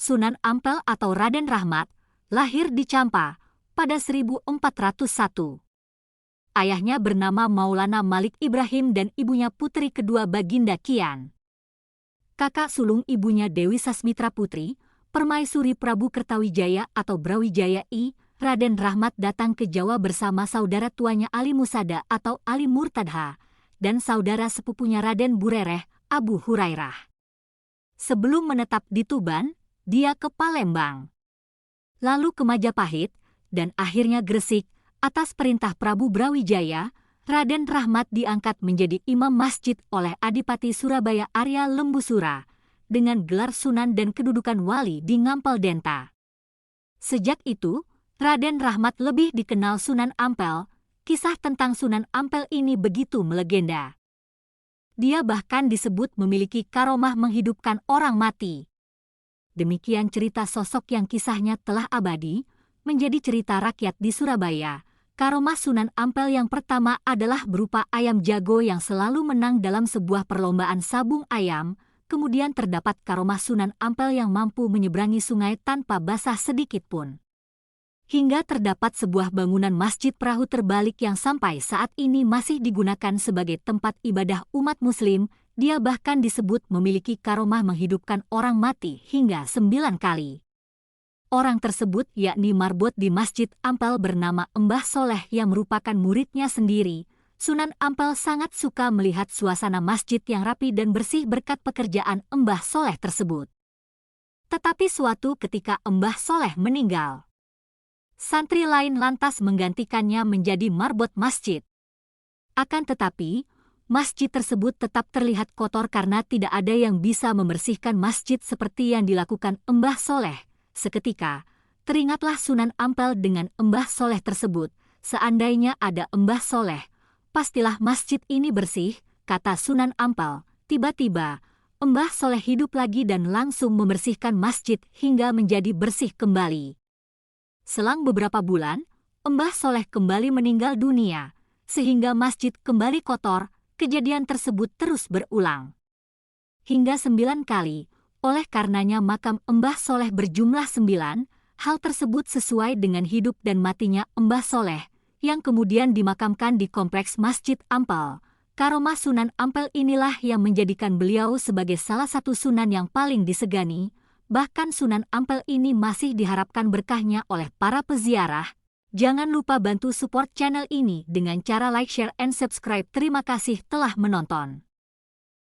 Sunan Ampel atau Raden Rahmat, lahir di Campa pada 1401. Ayahnya bernama Maulana Malik Ibrahim dan ibunya putri kedua Baginda Kian. Kakak sulung ibunya Dewi Sasmitra Putri, Permaisuri Prabu Kertawijaya atau Brawijaya I, Raden Rahmat datang ke Jawa bersama saudara tuanya Ali Musada atau Ali Murtadha, dan saudara sepupunya Raden Burereh, Abu Hurairah. Sebelum menetap di Tuban, dia ke Palembang, lalu ke Majapahit, dan akhirnya Gresik. Atas perintah Prabu Brawijaya, Raden Rahmat diangkat menjadi imam masjid oleh Adipati Surabaya Arya Lembusura, dengan gelar Sunan dan kedudukan wali di Ngampel Denta. Sejak itu, Raden Rahmat lebih dikenal Sunan Ampel. Kisah tentang Sunan Ampel ini begitu melegenda. Dia bahkan disebut memiliki karomah menghidupkan orang mati. Demikian cerita sosok yang kisahnya telah abadi, menjadi cerita rakyat di Surabaya. Karomah Sunan Ampel yang pertama adalah berupa ayam jago yang selalu menang dalam sebuah perlombaan sabung ayam. Kemudian terdapat karomah Sunan Ampel yang mampu menyeberangi sungai tanpa basah sedikit pun. Hingga terdapat sebuah bangunan masjid perahu terbalik yang sampai saat ini masih digunakan sebagai tempat ibadah umat muslim. Dia bahkan disebut memiliki karomah menghidupkan orang mati hingga 9 kali. Orang tersebut yakni marbot di Masjid Ampel bernama Mbah Soleh yang merupakan muridnya sendiri. Sunan Ampel sangat suka melihat suasana masjid yang rapi dan bersih berkat pekerjaan Mbah Soleh tersebut. Tetapi suatu ketika Mbah Soleh meninggal, santri lain lantas menggantikannya menjadi marbot masjid. Akan tetapi, masjid tersebut tetap terlihat kotor karena tidak ada yang bisa membersihkan masjid seperti yang dilakukan Mbah Soleh. Seketika, teringatlah Sunan Ampel dengan Mbah Soleh tersebut. Seandainya ada Mbah Soleh, pastilah masjid ini bersih, kata Sunan Ampel. Tiba-tiba, Mbah Soleh hidup lagi dan langsung membersihkan masjid hingga menjadi bersih kembali. Selang beberapa bulan, Mbah Soleh kembali meninggal dunia, sehingga masjid kembali kotor. Kejadian tersebut terus berulang hingga 9 kali. Oleh karenanya makam Mbah Soleh berjumlah 9, hal tersebut sesuai dengan hidup dan matinya Mbah Soleh, yang kemudian dimakamkan di kompleks Masjid Ampel. Karomah Sunan Ampel inilah yang menjadikan beliau sebagai salah satu sunan yang paling disegani. Bahkan Sunan Ampel ini masih diharapkan berkahnya oleh para peziarah. Jangan lupa bantu support channel ini dengan cara like, share, and subscribe. Terima kasih telah menonton.